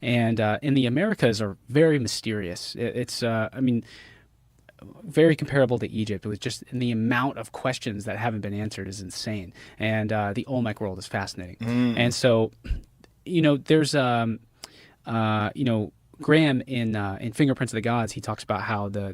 and the Americas are very mysterious. It's I mean, very comparable to Egypt, with just the amount of questions that haven't been answered is insane. And the Olmec world is fascinating. And so, there's you know, Graham in Fingerprints of the Gods, he talks about how the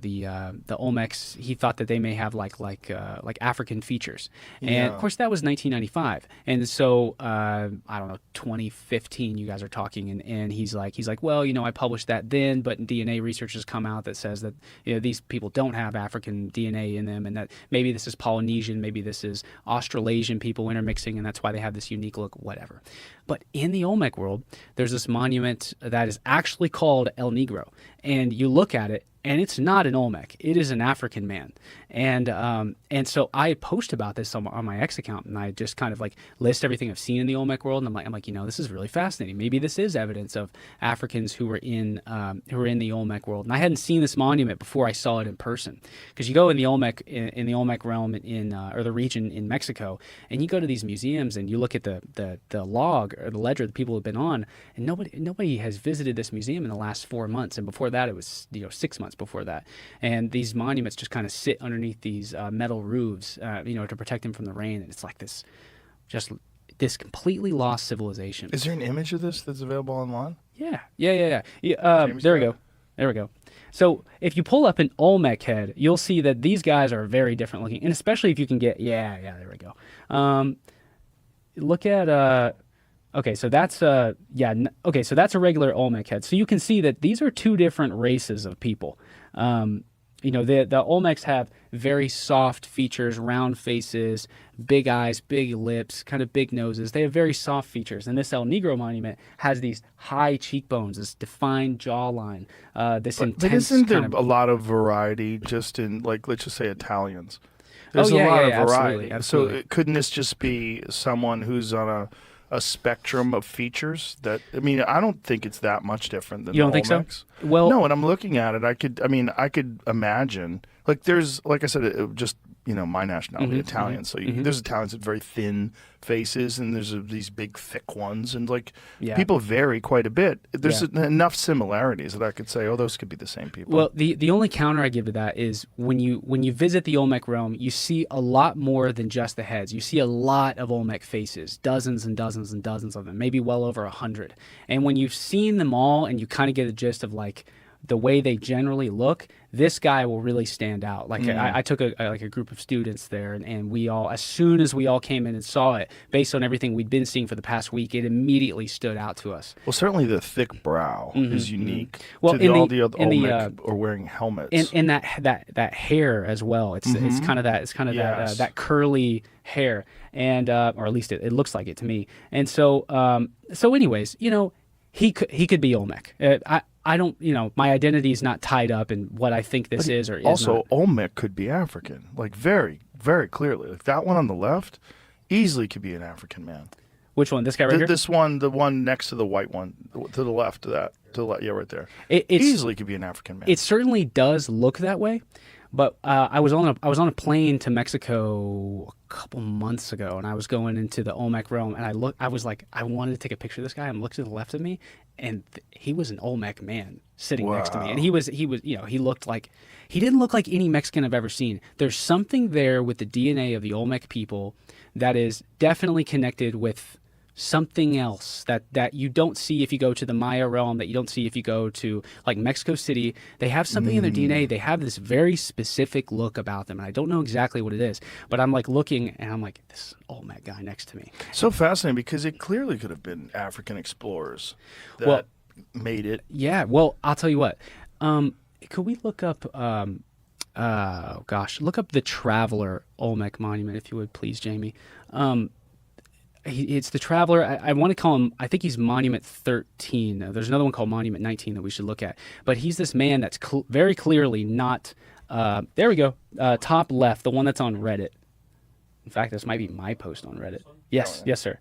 Olmecs, he thought that they may have like African features, and of course that was 1995, and so I don't know, 2015, you guys are talking, and he's like, well, I published that then, but DNA research has come out that says that these people don't have African DNA in them, and that maybe this is Polynesian, maybe this is Australasian people intermixing, and that's why they have this unique look, whatever. But in the Olmec world, there's this monument that is actually called El Negro. And you look at it, and it's not an Olmec. It is an African man. And so I post about this on my X account, and I just kind of like list everything I've seen in the Olmec world. And I'm like, this is really fascinating. Maybe this is evidence of Africans who were in the Olmec world. And I hadn't seen this monument before I saw it in person, because you go in the Olmec realm or the region in Mexico, and you go to these museums and you look at the log or the ledger that people have been on, and nobody has visited this museum in the last 4 months, and before that it was 6 months before that, and these monuments just kind of sit underneath these metal roofs, to protect them from the rain, and it's like this completely lost civilization. Is there an image of this that's available online? Yeah. There we go. So if you pull up an Olmec head, you'll see that these guys are very different looking, and especially if you can get there we go. Look at okay, so that's so that's a regular Olmec head. So you can see that these are two different races of people. The Olmecs have very soft features, round faces, big eyes, big lips, kind of big noses. They have very soft features. And this El Negro monument has these high cheekbones, this defined jawline, this intense. But isn't there a lot of variety just in, like, let's just say Italians? There's a lot of variety. Absolutely. So couldn't this just be someone who's on a spectrum of features that, I don't think it's that much different than you don't the think Olmecs. So? Well, no, when I'm looking at it, I could imagine, like, I said, just, my nationality, Italian. So there's Italians with very thin faces, and there's these big thick ones, and people vary quite a bit. There's enough similarities that I could say, those could be the same people. Well, the only counter I give to that is when you visit the Olmec realm, you see a lot more than just the heads. You see a lot of Olmec faces, dozens and dozens and dozens of them, maybe well over 100. And when you've seen them all, and you kind of get a gist of like the way they generally look, this guy will really stand out. Like I took a group of students there, and we all, as soon as we all came in and saw it, based on everything we'd been seeing for the past week, it immediately stood out to us. Well, certainly the thick brow is unique. Well, all the other Olmec are wearing helmets, and that hair as well. It's kind of that curly hair, and or at least it looks like it to me. And so anyways, he could be Olmec. I don't, my identity is not tied up in what I think this is or is also, not. Olmec could be African, like very, very clearly. Like that one on the left easily could be an African man. Which one? This guy right here? This one, the one next to the white one, to the left of that. Right there. It easily could be an African man. It certainly does look that way. But I was on a plane to Mexico a couple months ago, and I was going into the Olmec realm, and I was like, I wanted to take a picture of this guy. I'm looking to the left of me, and he was an Olmec man sitting next to me, and he didn't look like any Mexican I've ever seen. There's something there with the DNA of the Olmec people that is definitely connected with something else that you don't see if you go to the Maya realm, that you don't see if you go to like Mexico City. They have something in their DNA. They have this very specific look about them, and I don't know exactly what it is, but I'm like looking, and I'm like, this is an Olmec guy next to me. So fascinating, because it clearly could have been African explorers that made it. Yeah, well, I'll tell you what. Could we look up look up the Traveler Olmec monument, if you would, please, Jamie. It's the Traveler. I want to call him, I think he's Monument 13. There's another one called Monument 19 that we should look at. But he's this man that's very clearly not, there we go, top left, the one that's on Reddit. In fact, this might be my post on Reddit. Yes, yes, sir.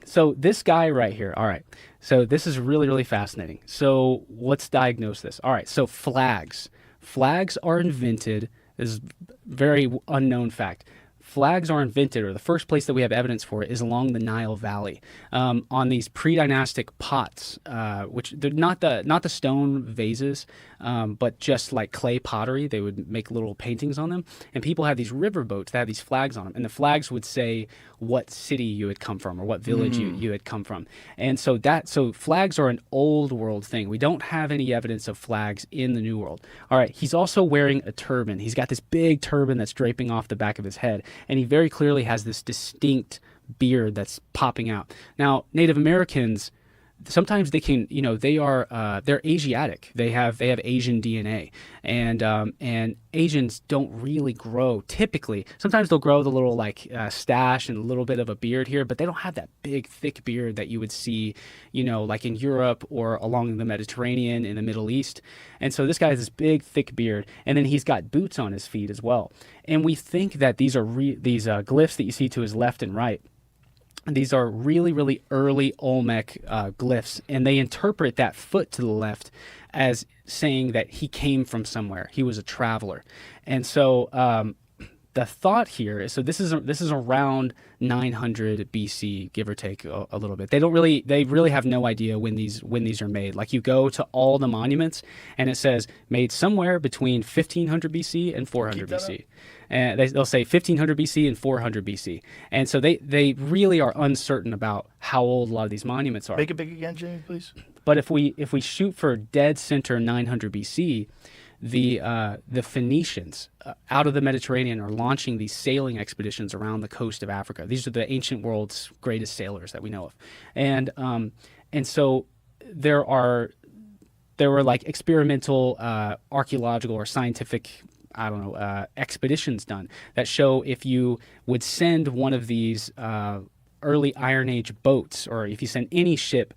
So this guy right here, all right. So this is really, really fascinating. So let's diagnose this. All right, so flags. Flags are invented, this is very unknown fact. flags are invented, or the first place that we have evidence for it is along the Nile Valley, on these pre-dynastic pots, which they're not the stone vases, but just like clay pottery. They would make little paintings on them, and people had these river boats that had these flags on them, and the flags would say what city you had come from or what village you had come from. And so flags are an old world thing. We don't have any evidence of flags in the New World. All right, he's also wearing a turban. He's got this big turban that's draping off the back of his head, and he very clearly has this distinct beard that's popping out. Now, Native Americans, sometimes they can, they're Asiatic. They have Asian DNA, and Asians don't really grow typically. Sometimes they'll grow the little stash and a little bit of a beard here, but they don't have that big thick beard that you would see, like in Europe or along the Mediterranean in the Middle East. And so this guy has this big thick beard, and then he's got boots on his feet as well. And we think that these are these glyphs that you see to his left and right. These are really, really early Olmec glyphs, and they interpret that foot to the left as saying that he came from somewhere. He was a traveler. And so the thought here is, so this is around 900 BC, give or take a little bit. They really have no idea when these are made. Like, you go to all the monuments and it says made somewhere between 1500 BC and 400 BC. And they'll say 1500 BC and 400 BC. And so they really are uncertain about how old a lot of these monuments are. Make it big again, Jamie, please. But if we shoot for dead center 900 BC, the Phoenicians out of the Mediterranean are launching these sailing expeditions around the coast of Africa. These are the ancient world's greatest sailors that we know of, and so there were like experimental archaeological or scientific, expeditions done that show if you would send one of these early Iron Age boats, or if you send any ship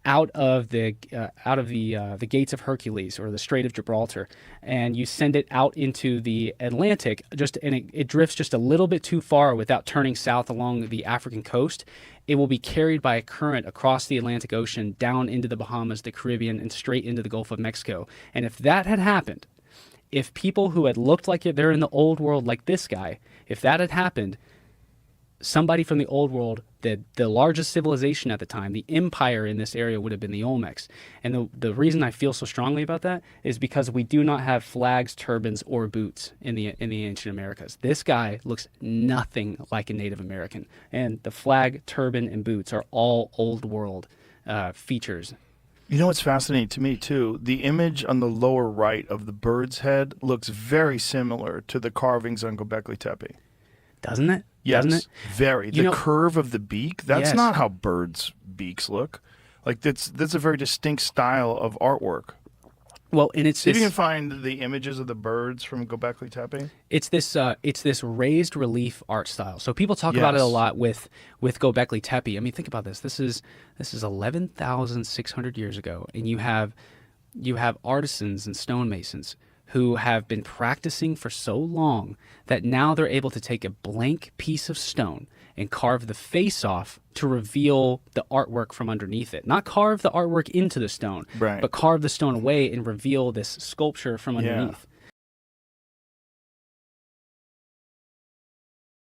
out of the gates of Hercules or the Strait of Gibraltar, and you send it out into the Atlantic, and it drifts just a little bit too far without turning south along the African coast, it will be carried by a current across the Atlantic Ocean down into the Bahamas, the Caribbean, and straight into the Gulf of Mexico. And if that had happened, if people who had looked like they're in the old world like this guy, if that had happened, somebody from the old world, the largest civilization at the time, the empire in this area, would have been the Olmecs. And the reason I feel so strongly about that is because we do not have flags, turbans, or boots in the ancient Americas. This guy looks nothing like a Native American, and the flag, turban, and boots are all old world features. You know what's fascinating to me, too? The image on the lower right of the bird's head looks very similar to the carvings on Göbekli Tepe. Doesn't it? Yes, doesn't it? Very. The curve of the beak, that's not how birds' beaks look. Like, that's a very distinct style of artwork. Well, and it's Did you even find the images of the birds from Göbekli Tepe? It's this raised relief art style. So people talk about it a lot with Göbekli Tepe. I mean, think about this. This is 11,600 years ago, and you have artisans and stonemasons who have been practicing for so long that now they're able to take a blank piece of stone and carve the face off to reveal the artwork from underneath it. Not carve the artwork into the stone, right, but carve the stone away and reveal this sculpture from underneath.